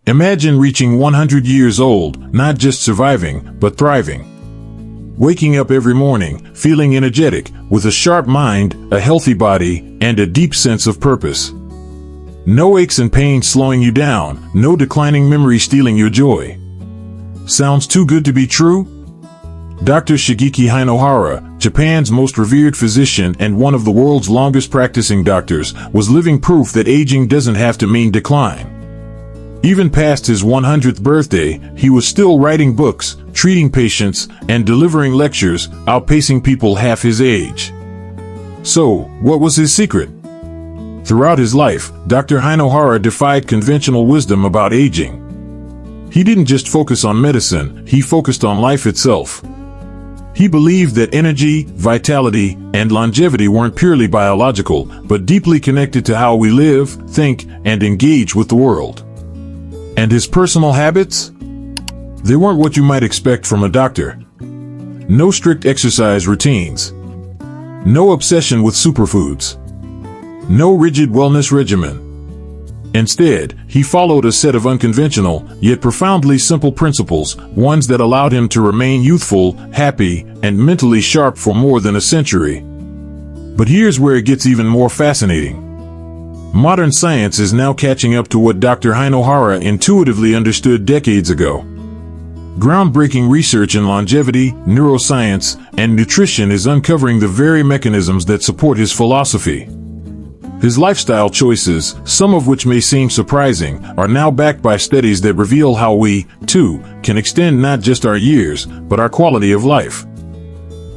Imagine reaching 100 years old, not just surviving, but thriving. Waking up every morning, feeling energetic, with a sharp mind, a healthy body, and a deep sense of purpose. No aches and pains slowing you down, no declining memory stealing your joy. Sounds too good to be true? Dr. Shigeaki Hinohara, Japan's most revered physician and one of the world's longest practicing doctors, was living proof that aging doesn't have to mean decline. Even past his 100th birthday, he was still writing books, treating patients, and delivering lectures, outpacing people half his age. So, what was his secret? Throughout his life, Dr. Hinohara defied conventional wisdom about aging. He didn't just focus on medicine, he focused on life itself. He believed that energy, vitality, and longevity weren't purely biological, but deeply connected to how we live, think, and engage with the world. And his personal habits? They weren't what you might expect from a doctor. No strict exercise routines. No obsession with superfoods. No rigid wellness regimen. Instead, he followed a set of unconventional, yet profoundly simple principles, ones that allowed him to remain youthful, happy, and mentally sharp for more than a century. But here's where it gets even more fascinating. Modern science is now catching up to what Dr. Hinohara intuitively understood decades ago. Groundbreaking research in longevity, neuroscience, and nutrition is uncovering the very mechanisms that support his philosophy. His lifestyle choices, some of which may seem surprising, are now backed by studies that reveal how we, too, can extend not just our years, but our quality of life.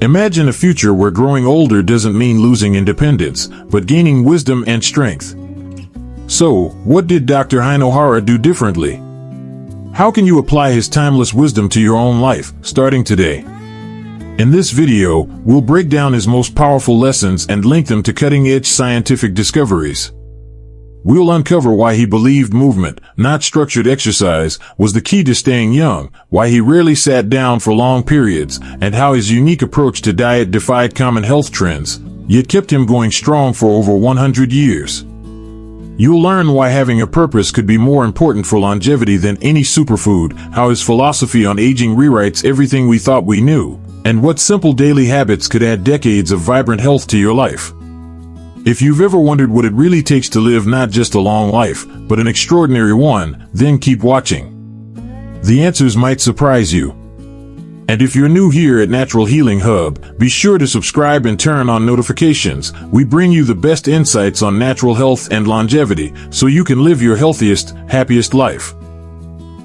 Imagine a future where growing older doesn't mean losing independence, but gaining wisdom and strength. So, what did Dr. Hinohara do differently? How can you apply his timeless wisdom to your own life, starting today? In this video, we'll break down his most powerful lessons and link them to cutting-edge scientific discoveries. We'll uncover why he believed movement, not structured exercise, was the key to staying young, why he rarely sat down for long periods, and how his unique approach to diet defied common health trends, yet kept him going strong for over 100 years. You'll learn why having a purpose could be more important for longevity than any superfood, how his philosophy on aging rewrites everything we thought we knew, and what simple daily habits could add decades of vibrant health to your life. If you've ever wondered what it really takes to live not just a long life, but an extraordinary one, then keep watching. The answers might surprise you. And if you're new here at Natural Healing Hub, be sure to subscribe and turn on notifications. We bring you the best insights on natural health and longevity, so you can live your healthiest, happiest life.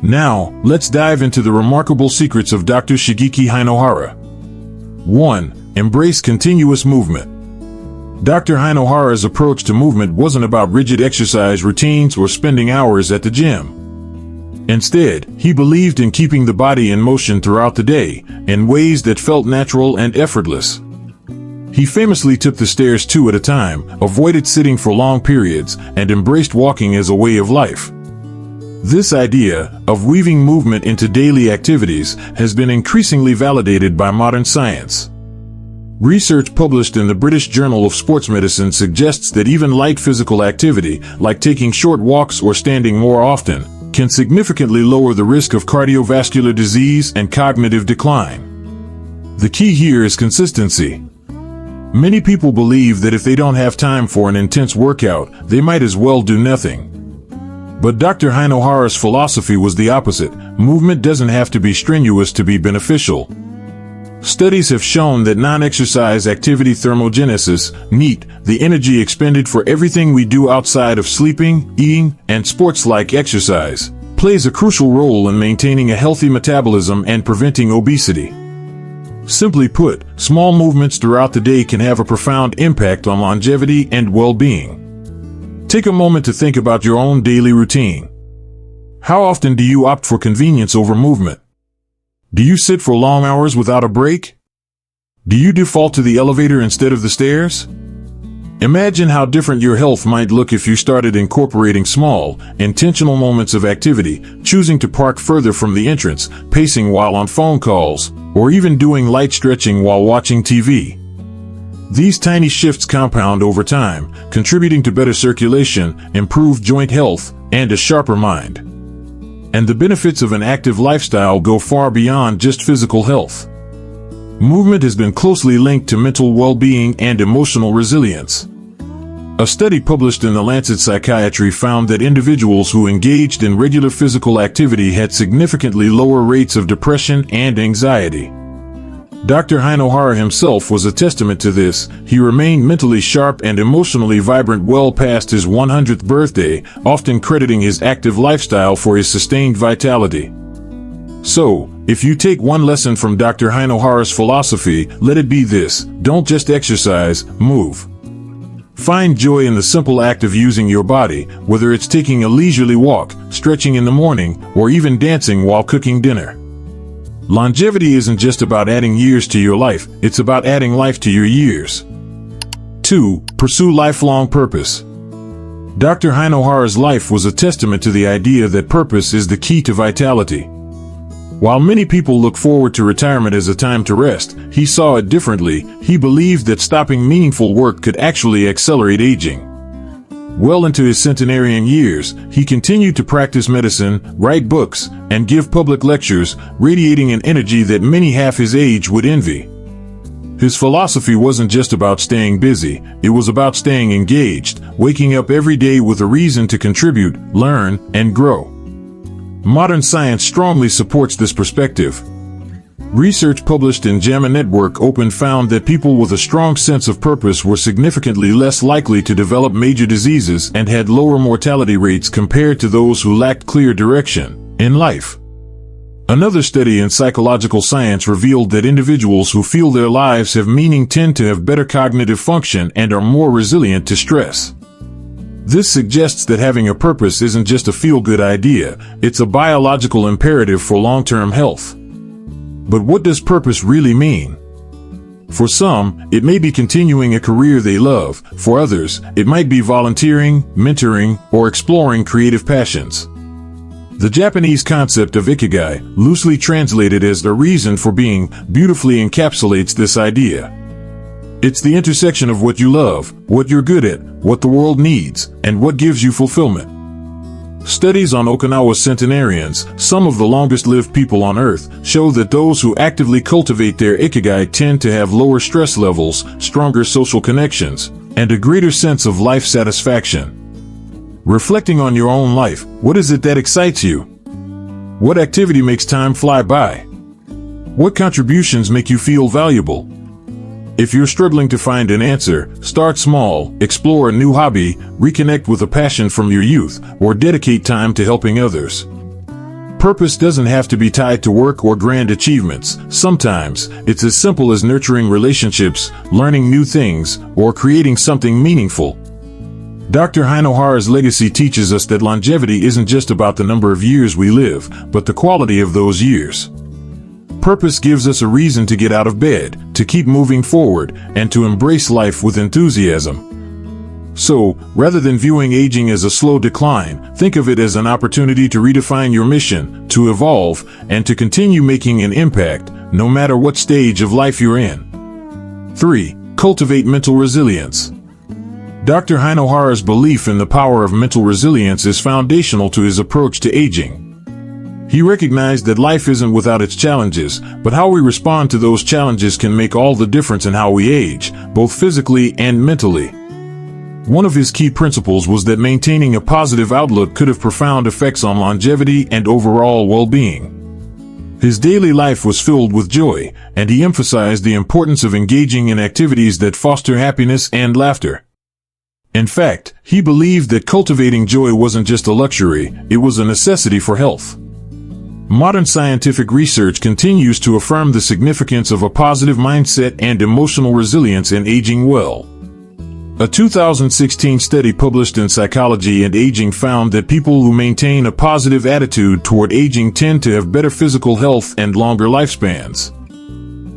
Now, let's dive into the remarkable secrets of Dr. Shigeaki Hinohara. 1. Embrace continuous movement. Dr. Hinohara's approach to movement wasn't about rigid exercise routines or spending hours at the gym. Instead, he believed in keeping the body in motion throughout the day, in ways that felt natural and effortless. He famously took the stairs 2 at a time, avoided sitting for long periods, and embraced walking as a way of life. This idea of weaving movement into daily activities has been increasingly validated by modern science. Research published in the British Journal of Sports Medicine suggests that even light physical activity, like taking short walks or standing more often, can significantly lower the risk of cardiovascular disease and cognitive decline. The key here is consistency. Many people believe that if they don't have time for an intense workout, they might as well do nothing. But Dr. Hinohara's philosophy was the opposite. Movement doesn't have to be strenuous to be beneficial. Studies have shown that non-exercise activity thermogenesis, NEAT, the energy expended for everything we do outside of sleeping, eating, and sports like exercise, plays a crucial role in maintaining a healthy metabolism and preventing obesity. Simply put, small movements throughout the day can have a profound impact on longevity and well-being. Take a moment to think about your own daily routine. How often do you opt for convenience over movement? Do you sit for long hours without a break? Do you default to the elevator instead of the stairs? Imagine how different your health might look if you started incorporating small, intentional moments of activity, choosing to park further from the entrance, pacing while on phone calls, or even doing light stretching while watching TV. These tiny shifts compound over time, contributing to better circulation, improved joint health, and a sharper mind. and the benefits of an active lifestyle go far beyond just physical health. Movement has been closely linked to mental well-being and emotional resilience. A study published in the Lancet Psychiatry found that individuals who engaged in regular physical activity had significantly lower rates of depression and anxiety. Dr. Hinohara himself was a testament to this. He remained mentally sharp and emotionally vibrant well past his 100th birthday, often crediting his active lifestyle for his sustained vitality. So, if you take one lesson from Dr. Hinohara's philosophy, let it be this: don't just exercise, move. Find joy in the simple act of using your body, whether it's taking a leisurely walk, stretching in the morning, or even dancing while cooking dinner. Longevity isn't just about adding years to your life, it's about adding life to your years. 2. Pursue lifelong purpose. Dr. Hinohara's life was a testament to the idea that purpose is the key to vitality. While many people look forward to retirement as a time to rest, he saw it differently. He believed that stopping meaningful work could actually accelerate aging. Well into his centenarian years, he continued to practice medicine, write books, and give public lectures, radiating an energy that many half his age would envy. His philosophy wasn't just about staying busy, it was about staying engaged, waking up every day with a reason to contribute, learn, and grow. Modern science strongly supports this perspective. Research published in JAMA Network Open found that people with a strong sense of purpose were significantly less likely to develop major diseases and had lower mortality rates compared to those who lacked clear direction in life. Another study in psychological science revealed that individuals who feel their lives have meaning tend to have better cognitive function and are more resilient to stress. This suggests that having a purpose isn't just a feel-good idea, it's a biological imperative for long-term health. But what does purpose really mean? For some, it may be continuing a career they love. For others, it might be volunteering, mentoring, or exploring creative passions. The Japanese concept of ikigai, loosely translated as the reason for being, beautifully encapsulates this idea. It's the intersection of what you love, what you're good at, what the world needs, and what gives you fulfillment. Studies on Okinawa centenarians, some of the longest-lived people on Earth, show that those who actively cultivate their ikigai tend to have lower stress levels, stronger social connections, and a greater sense of life satisfaction. Reflecting on your own life, what is it that excites you? What activity makes time fly by? What contributions make you feel valuable? If you're struggling to find an answer, start small, explore a new hobby, reconnect with a passion from your youth, or dedicate time to helping others. Purpose doesn't have to be tied to work or grand achievements. Sometimes, it's as simple as nurturing relationships, learning new things, or creating something meaningful. Dr. Hinohara's legacy teaches us that longevity isn't just about the number of years we live, but the quality of those years. Purpose gives us a reason to get out of bed, to keep moving forward, and to embrace life with enthusiasm. So, rather than viewing aging as a slow decline, think of it as an opportunity to redefine your mission, to evolve, and to continue making an impact, no matter what stage of life you're in. 3. Cultivate mental resilience. Dr. Hinohara's belief in the power of mental resilience is foundational to his approach to aging. He recognized that life isn't without its challenges, but how we respond to those challenges can make all the difference in how we age, both physically and mentally. One of his key principles was that maintaining a positive outlook could have profound effects on longevity and overall well-being. His daily life was filled with joy, and he emphasized the importance of engaging in activities that foster happiness and laughter. In fact, he believed that cultivating joy wasn't just a luxury, it was a necessity for health. Modern scientific research continues to affirm the significance of a positive mindset and emotional resilience in aging well. A 2016 study published in Psychology and Aging found that people who maintain a positive attitude toward aging tend to have better physical health and longer lifespans.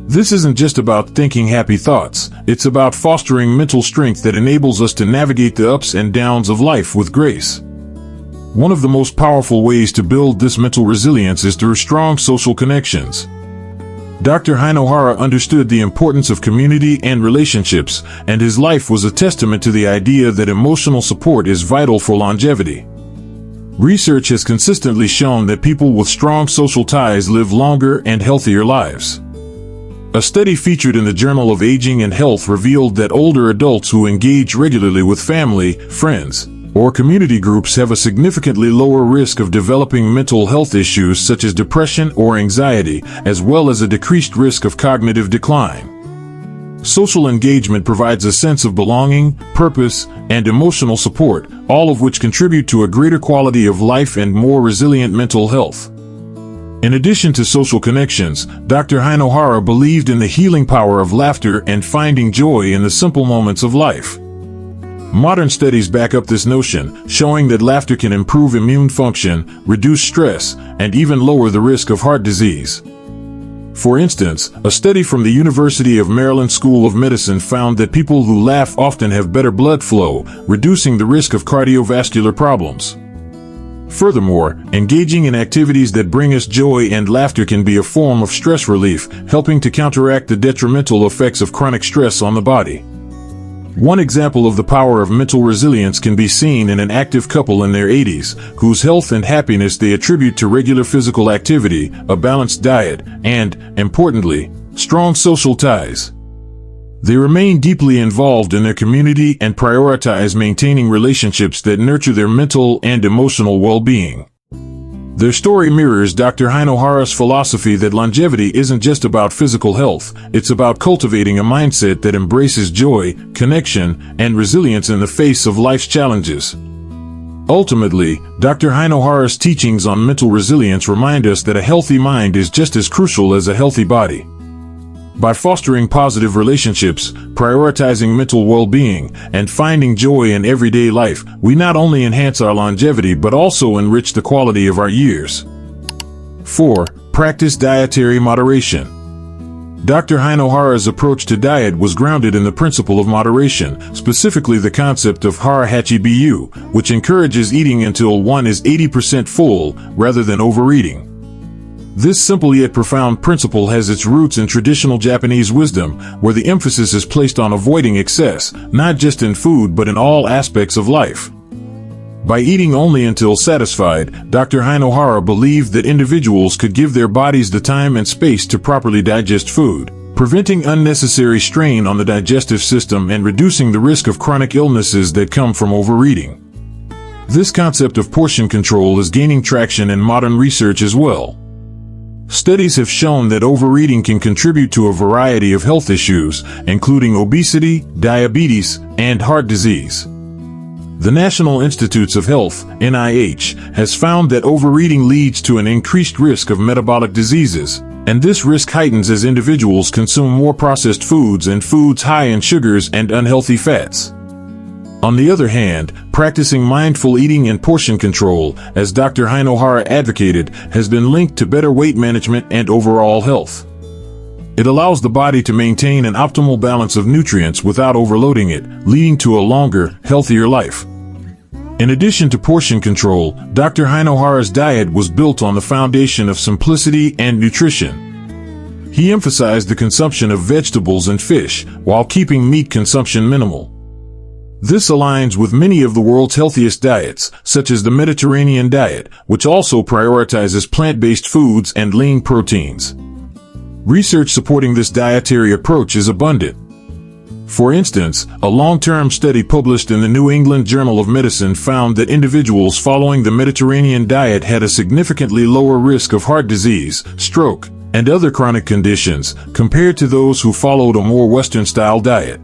This isn't just about thinking happy thoughts, it's about fostering mental strength that enables us to navigate the ups and downs of life with grace. One of the most powerful ways to build this mental resilience is through strong social connections. Dr. Hinohara understood the importance of community and relationships, and his life was a testament to the idea that emotional support is vital for longevity. Research has consistently shown that people with strong social ties live longer and healthier lives. A study featured in the Journal of Aging and Health revealed that older adults who engage regularly with family, friends, or community groups have a significantly lower risk of developing mental health issues such as depression or anxiety, as well as a decreased risk of cognitive decline. Social engagement provides a sense of belonging, purpose, and emotional support, all of which contribute to a greater quality of life and more resilient mental health. In addition to social connections, Dr. Hinohara believed in the healing power of laughter and finding joy in the simple moments of life. Modern studies back up this notion, showing that laughter can improve immune function, reduce stress, and even lower the risk of heart disease. For instance, a study from the University of Maryland School of Medicine found that people who laugh often have better blood flow, reducing the risk of cardiovascular problems. Furthermore, engaging in activities that bring us joy and laughter can be a form of stress relief, helping to counteract the detrimental effects of chronic stress on the body. One example of the power of mental resilience can be seen in an active couple in their 80s, whose health and happiness they attribute to regular physical activity, a balanced diet, and, importantly, strong social ties. They remain deeply involved in their community and prioritize maintaining relationships that nurture their mental and emotional well-being. Their story mirrors Dr. Hinohara's philosophy that longevity isn't just about physical health, it's about cultivating a mindset that embraces joy, connection, and resilience in the face of life's challenges. Ultimately, Dr. Hinohara's teachings on mental resilience remind us that a healthy mind is just as crucial as a healthy body. By fostering positive relationships, prioritizing mental well-being, and finding joy in everyday life, we not only enhance our longevity but also enrich the quality of our years. 4. Practice dietary moderation. Dr. Hinohara's approach to diet was grounded in the principle of moderation, specifically the concept of hara hachi biyu, which encourages eating until one is 80% full, rather than overeating. This simple yet profound principle has its roots in traditional Japanese wisdom, where the emphasis is placed on avoiding excess, not just in food but in all aspects of life. By eating only until satisfied, Dr. Hinohara believed that individuals could give their bodies the time and space to properly digest food, preventing unnecessary strain on the digestive system and reducing the risk of chronic illnesses that come from overeating. This concept of portion control is gaining traction in modern research as well. Studies have shown that overeating can contribute to a variety of health issues, including obesity, diabetes, and heart disease. The National Institutes of Health, NIH, has found that overeating leads to an increased risk of metabolic diseases, and this risk heightens as individuals consume more processed foods and foods high in sugars and unhealthy fats. On the other hand, practicing mindful eating and portion control, as Dr. Hinohara advocated, has been linked to better weight management and overall health. It allows the body to maintain an optimal balance of nutrients without overloading it, leading to a longer, healthier life. In addition to portion control, Dr. Hinohara's diet was built on the foundation of simplicity and nutrition. He emphasized the consumption of vegetables and fish, while keeping meat consumption minimal. This aligns with many of the world's healthiest diets, such as the Mediterranean diet, which also prioritizes plant-based foods and lean proteins. Research supporting this dietary approach is abundant. For instance, a long-term study published in the New England Journal of Medicine found that individuals following the Mediterranean diet had a significantly lower risk of heart disease, stroke, and other chronic conditions, compared to those who followed a more Western-style diet.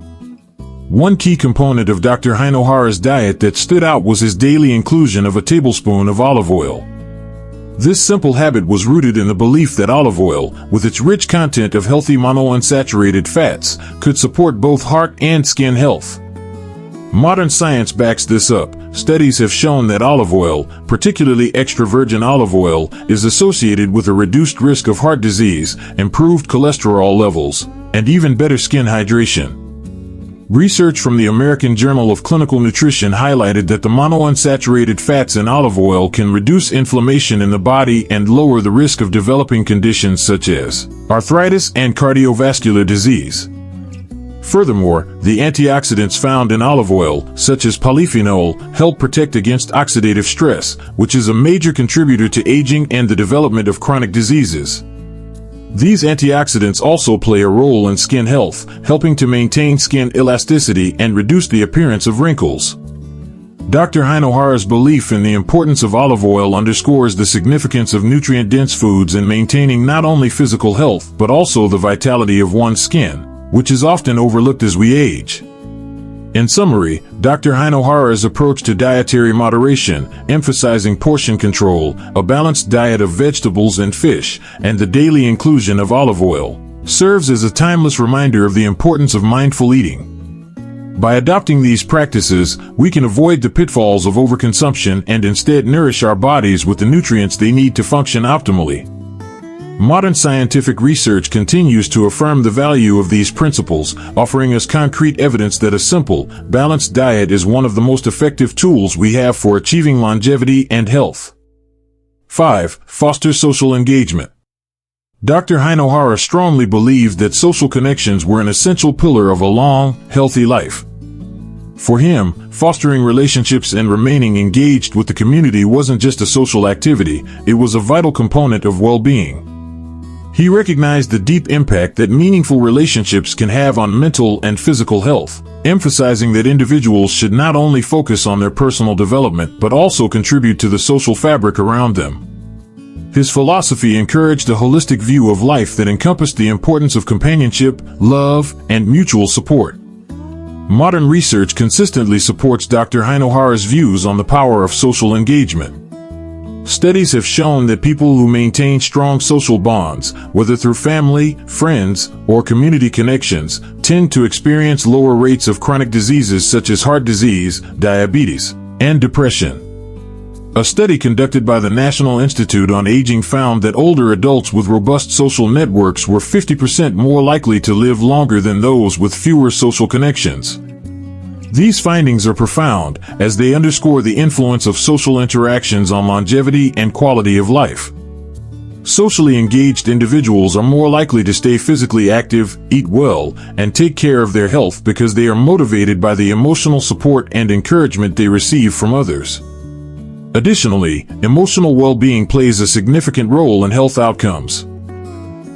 One key component of Dr. Hinohara's diet that stood out was his daily inclusion of a tablespoon of olive oil. This simple habit was rooted in the belief that olive oil, with its rich content of healthy monounsaturated fats, could support both heart and skin health. Modern science backs this up. Studies have shown that olive oil, particularly extra virgin olive oil, is associated with a reduced risk of heart disease, improved cholesterol levels, and even better skin hydration. Research from the American Journal of Clinical Nutrition highlighted that the monounsaturated fats in olive oil can reduce inflammation in the body and lower the risk of developing conditions such as arthritis and cardiovascular disease. Furthermore, the antioxidants found in olive oil, such as polyphenol, help protect against oxidative stress, which is a major contributor to aging and the development of chronic diseases. These antioxidants also play a role in skin health, helping to maintain skin elasticity and reduce the appearance of wrinkles. Dr. Hinohara's belief in the importance of olive oil underscores the significance of nutrient-dense foods in maintaining not only physical health but also the vitality of one's skin, which is often overlooked as we age. In summary, Dr. Hinohara's approach to dietary moderation, emphasizing portion control, a balanced diet of vegetables and fish, and the daily inclusion of olive oil, serves as a timeless reminder of the importance of mindful eating. By adopting these practices, we can avoid the pitfalls of overconsumption and instead nourish our bodies with the nutrients they need to function optimally. Modern scientific research continues to affirm the value of these principles, offering us concrete evidence that a simple, balanced diet is one of the most effective tools we have for achieving longevity and health. 5. Foster social engagement. Dr. Hinohara strongly believed that social connections were an essential pillar of a long, healthy life. For him, fostering relationships and remaining engaged with the community wasn't just a social activity, it was a vital component of well-being. He recognized the deep impact that meaningful relationships can have on mental and physical health, emphasizing that individuals should not only focus on their personal development but also contribute to the social fabric around them. His philosophy encouraged a holistic view of life that encompassed the importance of companionship, love, and mutual support. Modern research consistently supports Dr. Hinohara's views on the power of social engagement. Studies have shown that people who maintain strong social bonds, whether through family, friends, or community connections, tend to experience lower rates of chronic diseases such as heart disease, diabetes, and depression. A study conducted by the National Institute on Aging found that older adults with robust social networks were 50% more likely to live longer than those with fewer social connections. These findings are profound, as they underscore the influence of social interactions on longevity and quality of life. Socially engaged individuals are more likely to stay physically active, eat well, and take care of their health because they are motivated by the emotional support and encouragement they receive from others. Additionally, emotional well-being plays a significant role in health outcomes.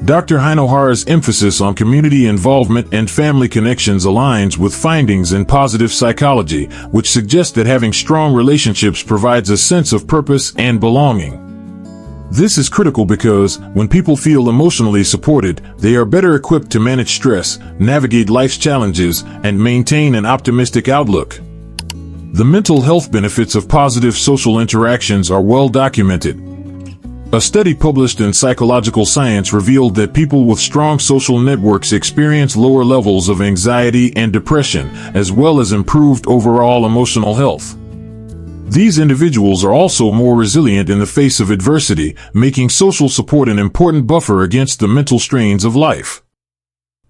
Dr. Hinohara's emphasis on community involvement and family connections aligns with findings in positive psychology, which suggest that having strong relationships provides a sense of purpose and belonging. This is critical because, when people feel emotionally supported, they are better equipped to manage stress, navigate life's challenges, and maintain an optimistic outlook. The mental health benefits of positive social interactions are well documented. A study published in Psychological Science revealed that people with strong social networks experience lower levels of anxiety and depression, as well as improved overall emotional health. These individuals are also more resilient in the face of adversity, making social support an important buffer against the mental strains of life.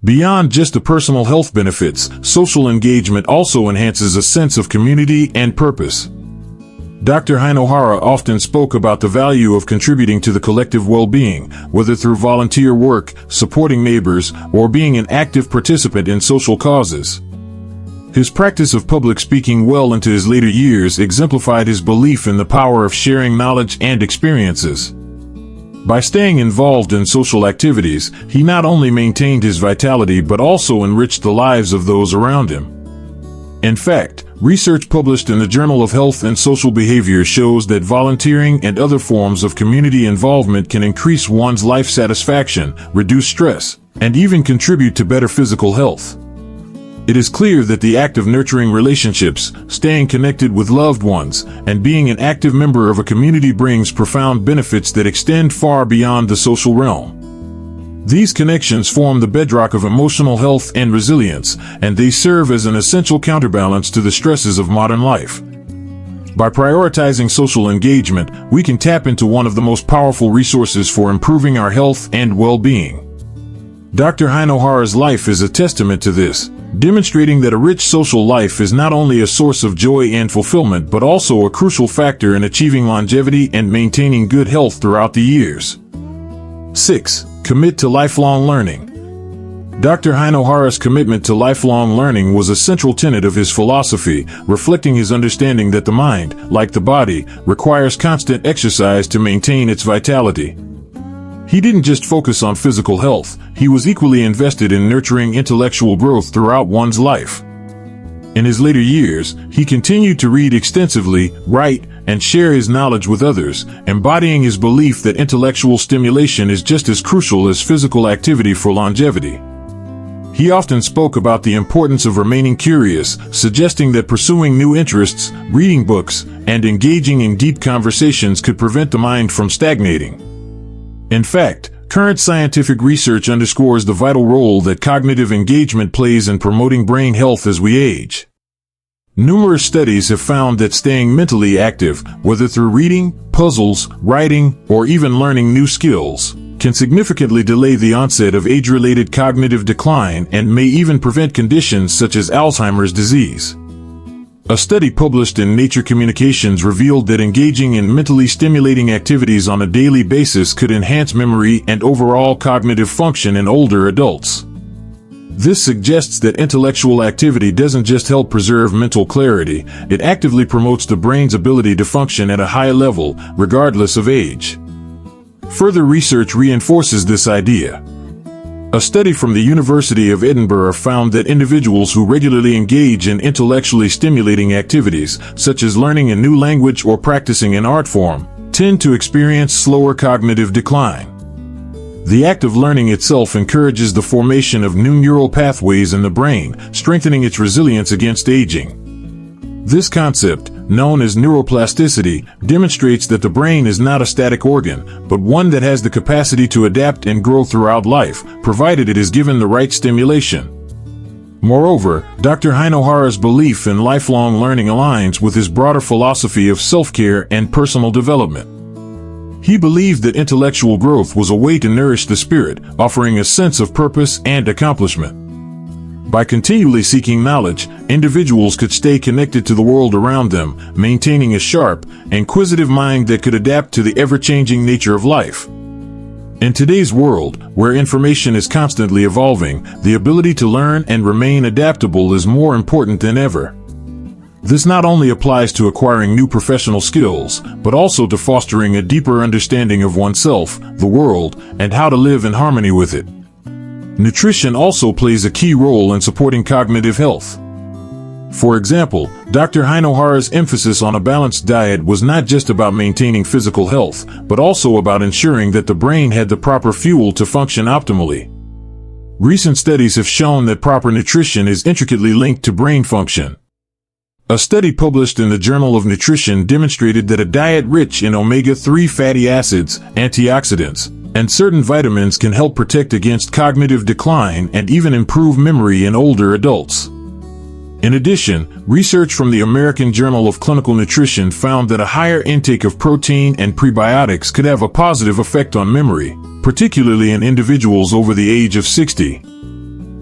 Beyond just the personal health benefits, social engagement also enhances a sense of community and purpose. Dr. Hinohara often spoke about the value of contributing to the collective well-being, whether through volunteer work, supporting neighbors, or being an active participant in social causes. His practice of public speaking well into his later years exemplified his belief in the power of sharing knowledge and experiences. By staying involved in social activities, he not only maintained his vitality but also enriched the lives of those around him. In fact, research published in the Journal of Health and Social Behavior shows that volunteering and other forms of community involvement can increase one's life satisfaction, reduce stress, and even contribute to better physical health. It is clear that the act of nurturing relationships, staying connected with loved ones, and being an active member of a community brings profound benefits that extend far beyond the social realm. These connections form the bedrock of emotional health and resilience, and they serve as an essential counterbalance to the stresses of modern life. By prioritizing social engagement, we can tap into one of the most powerful resources for improving our health and well-being. Dr. Hinohara's life is a testament to this, demonstrating that a rich social life is not only a source of joy and fulfillment but also a crucial factor in achieving longevity and maintaining good health throughout the years. 6. Commit to lifelong learning. Dr. Hinohara's commitment to lifelong learning was a central tenet of his philosophy, reflecting his understanding that the mind, like the body, requires constant exercise to maintain its vitality. He didn't just focus on physical health, he was equally invested in nurturing intellectual growth throughout one's life. In his later years, he continued to read extensively, write, and share his knowledge with others, embodying his belief that intellectual stimulation is just as crucial as physical activity for longevity. He often spoke about the importance of remaining curious, suggesting that pursuing new interests, reading books, and engaging in deep conversations could prevent the mind from stagnating. In fact, current scientific research underscores the vital role that cognitive engagement plays in promoting brain health as we age. Numerous studies have found that staying mentally active, whether through reading, puzzles, writing, or even learning new skills, can significantly delay the onset of age-related cognitive decline and may even prevent conditions such as Alzheimer's disease. A study published in Nature Communications revealed that engaging in mentally stimulating activities on a daily basis could enhance memory and overall cognitive function in older adults. This suggests that intellectual activity doesn't just help preserve mental clarity, it actively promotes the brain's ability to function at a high level, regardless of age. Further research reinforces this idea. A study from the University of Edinburgh found that individuals who regularly engage in intellectually stimulating activities, such as learning a new language or practicing an art form, tend to experience slower cognitive decline. The act of learning itself encourages the formation of new neural pathways in the brain, strengthening its resilience against aging. This concept, known as neuroplasticity, demonstrates that the brain is not a static organ, but one that has the capacity to adapt and grow throughout life, provided it is given the right stimulation. Moreover, Dr. Hinohara's belief in lifelong learning aligns with his broader philosophy of self-care and personal development. He believed that intellectual growth was a way to nourish the spirit, offering a sense of purpose and accomplishment. By continually seeking knowledge, individuals could stay connected to the world around them, maintaining a sharp, inquisitive mind that could adapt to the ever-changing nature of life. In today's world, where information is constantly evolving, the ability to learn and remain adaptable is more important than ever. This not only applies to acquiring new professional skills, but also to fostering a deeper understanding of oneself, the world, and how to live in harmony with it. Nutrition also plays a key role in supporting cognitive health. For example, Dr. Hinohara's emphasis on a balanced diet was not just about maintaining physical health, but also about ensuring that the brain had the proper fuel to function optimally. Recent studies have shown that proper nutrition is intricately linked to brain function. A study published in the Journal of Nutrition demonstrated that a diet rich in omega-3 fatty acids, antioxidants, and certain vitamins can help protect against cognitive decline and even improve memory in older adults. In addition, research from the American Journal of Clinical Nutrition found that a higher intake of protein and prebiotics could have a positive effect on memory, particularly in individuals over the age of 60.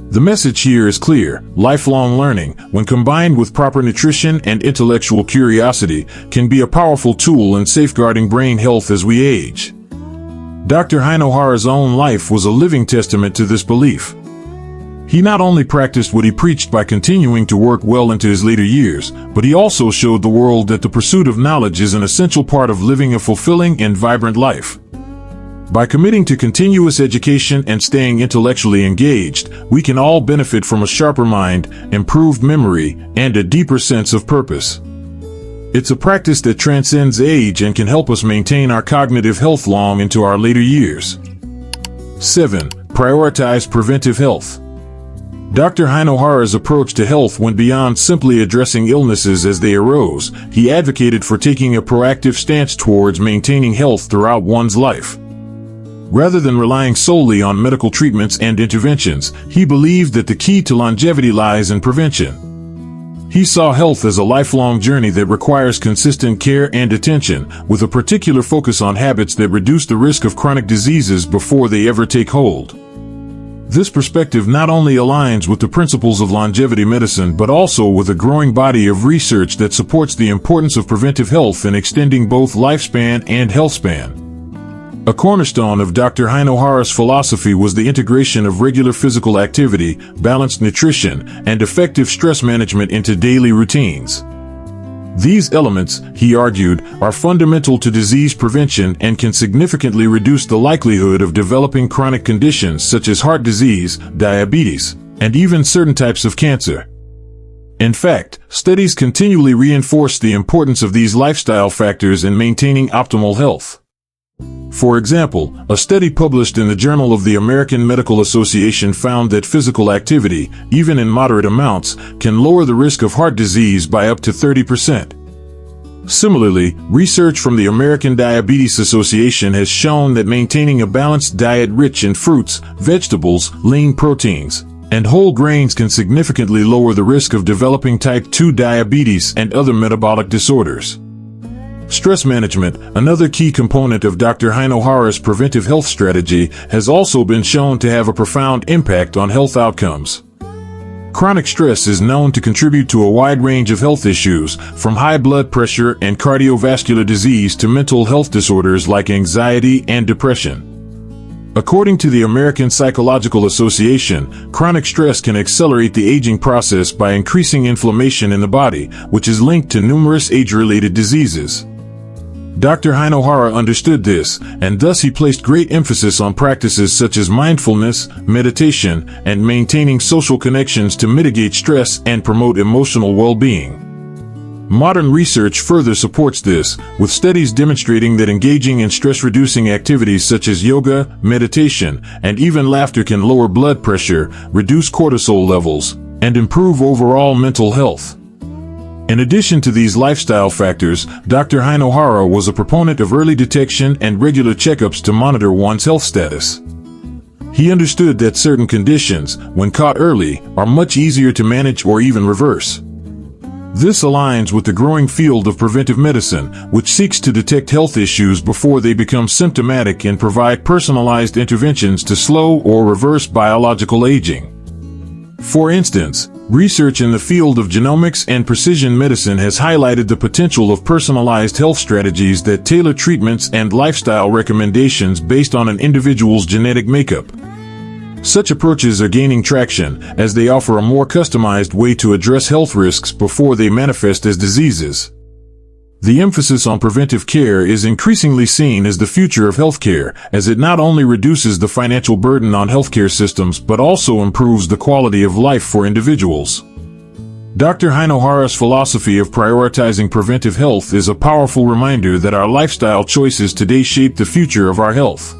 The message here is clear: lifelong learning, when combined with proper nutrition and intellectual curiosity, can be a powerful tool in safeguarding brain health as we age. Dr. Hinohara's own life was a living testament to this belief. He not only practiced what he preached by continuing to work well into his later years, but he also showed the world that the pursuit of knowledge is an essential part of living a fulfilling and vibrant life. By committing to continuous education and staying intellectually engaged, we can all benefit from a sharper mind, improved memory, and a deeper sense of purpose. It's a practice that transcends age and can help us maintain our cognitive health long into our later years. 7. Prioritize preventive health. Dr. Hinohara's approach to health went beyond simply addressing illnesses as they arose. He advocated for taking a proactive stance towards maintaining health throughout one's life. Rather than relying solely on medical treatments and interventions, he believed that the key to longevity lies in prevention. He saw health as a lifelong journey that requires consistent care and attention, with a particular focus on habits that reduce the risk of chronic diseases before they ever take hold. This perspective not only aligns with the principles of longevity medicine but also with a growing body of research that supports the importance of preventive health in extending both lifespan and health span. A cornerstone of Dr. Hinohara's philosophy was the integration of regular physical activity, balanced nutrition, and effective stress management into daily routines. These elements, he argued, are fundamental to disease prevention and can significantly reduce the likelihood of developing chronic conditions such as heart disease, diabetes, and even certain types of cancer. In fact, studies continually reinforce the importance of these lifestyle factors in maintaining optimal health. For example, a study published in the Journal of the American Medical Association found that physical activity, even in moderate amounts, can lower the risk of heart disease by up to 30%. Similarly, research from the American Diabetes Association has shown that maintaining a balanced diet rich in fruits, vegetables, lean proteins, and whole grains can significantly lower the risk of developing type 2 diabetes and other metabolic disorders. Stress management, another key component of Dr. Hinohara's preventive health strategy, has also been shown to have a profound impact on health outcomes. Chronic stress is known to contribute to a wide range of health issues, from high blood pressure and cardiovascular disease to mental health disorders like anxiety and depression. According to the American Psychological Association, chronic stress can accelerate the aging process by increasing inflammation in the body, which is linked to numerous age-related diseases. Dr. Hinohara understood this, and thus he placed great emphasis on practices such as mindfulness, meditation, and maintaining social connections to mitigate stress and promote emotional well-being. Modern research further supports this, with studies demonstrating that engaging in stress-reducing activities such as yoga, meditation, and even laughter can lower blood pressure, reduce cortisol levels, and improve overall mental health. In addition to these lifestyle factors, Dr. Hinohara was a proponent of early detection and regular checkups to monitor one's health status. He understood that certain conditions, when caught early, are much easier to manage or even reverse. This aligns with the growing field of preventive medicine, which seeks to detect health issues before they become symptomatic and provide personalized interventions to slow or reverse biological aging. For instance, research in the field of genomics and precision medicine has highlighted the potential of personalized health strategies that tailor treatments and lifestyle recommendations based on an individual's genetic makeup. Such approaches are gaining traction, as they offer a more customized way to address health risks before they manifest as diseases. The emphasis on preventive care is increasingly seen as the future of healthcare, as it not only reduces the financial burden on healthcare systems but also improves the quality of life for individuals. Dr. Hinohara's philosophy of prioritizing preventive health is a powerful reminder that our lifestyle choices today shape the future of our health.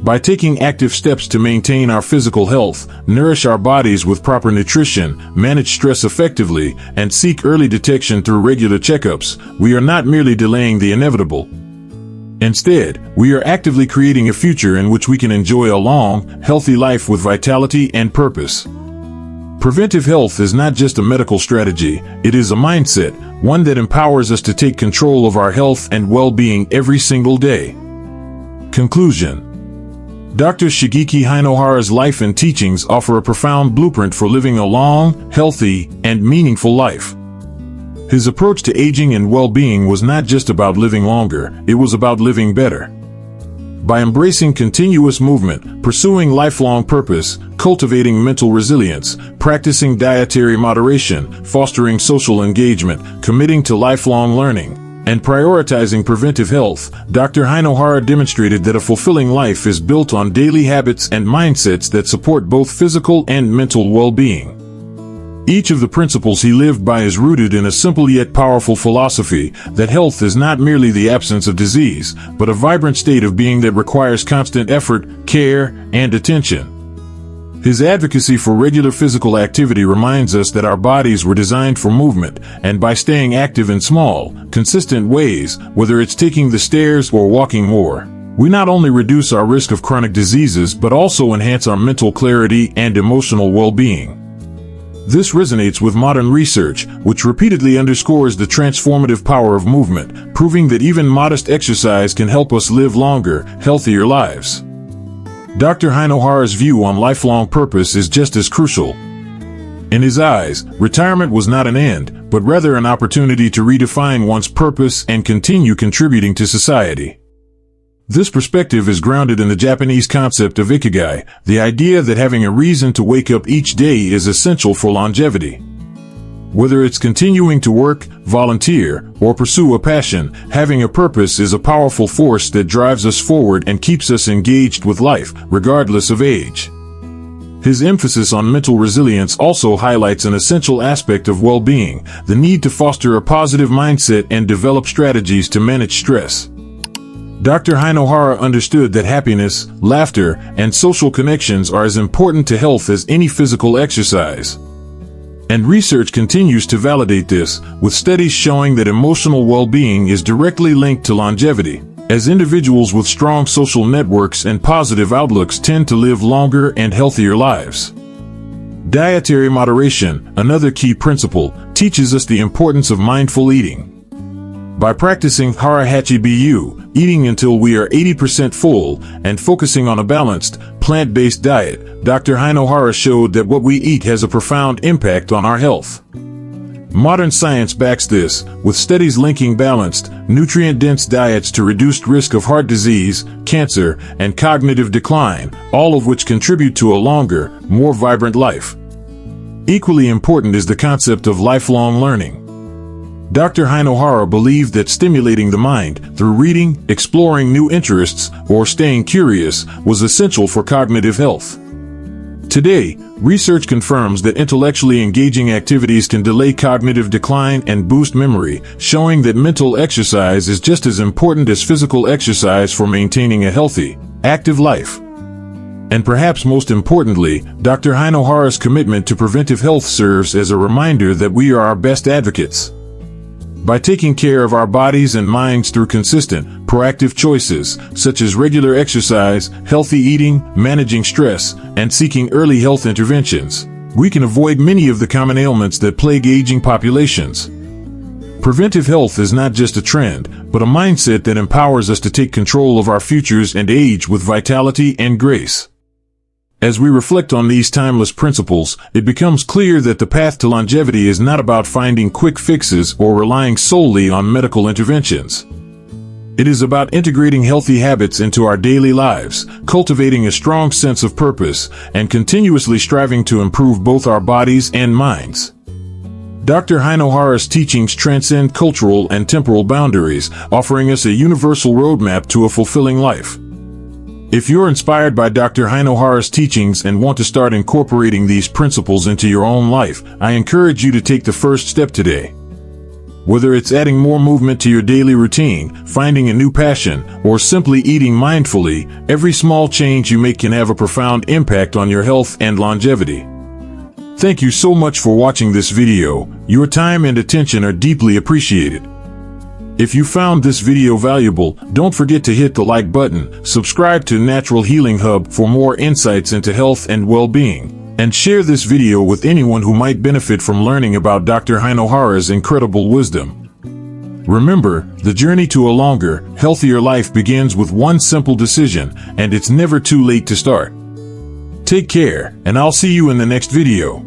By taking active steps to maintain our physical health, nourish our bodies with proper nutrition, manage stress effectively, and seek early detection through regular checkups, we are not merely delaying the inevitable. Instead, we are actively creating a future in which we can enjoy a long, healthy life with vitality and purpose. Preventive health is not just a medical strategy, it is a mindset, one that empowers us to take control of our health and well-being every single day. Conclusion. Dr. Shigeaki Hinohara's life and teachings offer a profound blueprint for living a long, healthy, and meaningful life. His approach to aging and well-being was not just about living longer, it was about living better. By embracing continuous movement, pursuing lifelong purpose, cultivating mental resilience, practicing dietary moderation, fostering social engagement, committing to lifelong learning, and prioritizing preventive health, Dr. Hinohara demonstrated that a fulfilling life is built on daily habits and mindsets that support both physical and mental well-being. Each of the principles he lived by is rooted in a simple yet powerful philosophy that health is not merely the absence of disease, but a vibrant state of being that requires constant effort, care, and attention. His advocacy for regular physical activity reminds us that our bodies were designed for movement, and by staying active in small, consistent ways, whether it's taking the stairs or walking more, we not only reduce our risk of chronic diseases but also enhance our mental clarity and emotional well-being. This resonates with modern research, which repeatedly underscores the transformative power of movement, proving that even modest exercise can help us live longer, healthier lives. Dr. Hinohara's view on lifelong purpose is just as crucial. In his eyes, retirement was not an end, but rather an opportunity to redefine one's purpose and continue contributing to society. This perspective is grounded in the Japanese concept of ikigai, the idea that having a reason to wake up each day is essential for longevity. Whether it's continuing to work, volunteer, or pursue a passion, having a purpose is a powerful force that drives us forward and keeps us engaged with life, regardless of age. His emphasis on mental resilience also highlights an essential aspect of well-being, the need to foster a positive mindset and develop strategies to manage stress. Dr. Hinohara understood that happiness, laughter, and social connections are as important to health as any physical exercise. And research continues to validate this, with studies showing that emotional well-being is directly linked to longevity, as individuals with strong social networks and positive outlooks tend to live longer and healthier lives. Dietary moderation, another key principle, teaches us the importance of mindful eating. By practicing HealthyAging, eating until we are 80% full, and focusing on a balanced, plant-based diet, Dr. Hinohara showed that what we eat has a profound impact on our health. Modern science backs this, with studies linking balanced, nutrient-dense diets to reduced risk of heart disease, cancer, and cognitive decline, all of which contribute to a longer, more vibrant life. Equally important is the concept of lifelong learning. Dr. Hinohara believed that stimulating the mind through reading, exploring new interests, or staying curious was essential for cognitive health. Today, research confirms that intellectually engaging activities can delay cognitive decline and boost memory, showing that mental exercise is just as important as physical exercise for maintaining a healthy, active life. And perhaps most importantly, Dr. Hinohara's commitment to preventive health serves as a reminder that we are our best advocates. By taking care of our bodies and minds through consistent, proactive choices, such as regular exercise, healthy eating, managing stress, and seeking early health interventions, we can avoid many of the common ailments that plague aging populations. Preventive health is not just a trend, but a mindset that empowers us to take control of our futures and age with vitality and grace. As we reflect on these timeless principles, it becomes clear that the path to longevity is not about finding quick fixes or relying solely on medical interventions. It is about integrating healthy habits into our daily lives, cultivating a strong sense of purpose, and continuously striving to improve both our bodies and minds. Dr. Hinohara's teachings transcend cultural and temporal boundaries, offering us a universal roadmap to a fulfilling life. If you're inspired by Dr. Hinohara's teachings and want to start incorporating these principles into your own life, I encourage you to take the first step today. Whether it's adding more movement to your daily routine, finding a new passion, or simply eating mindfully, every small change you make can have a profound impact on your health and longevity. Thank you so much for watching this video. Your time and attention are deeply appreciated. If you found this video valuable, don't forget to hit the like button, subscribe to Natural Healing Hub for more insights into health and well-being, and share this video with anyone who might benefit from learning about Dr. Hinohara's incredible wisdom. Remember, the journey to a longer, healthier life begins with one simple decision, and it's never too late to start. Take care, and I'll see you in the next video.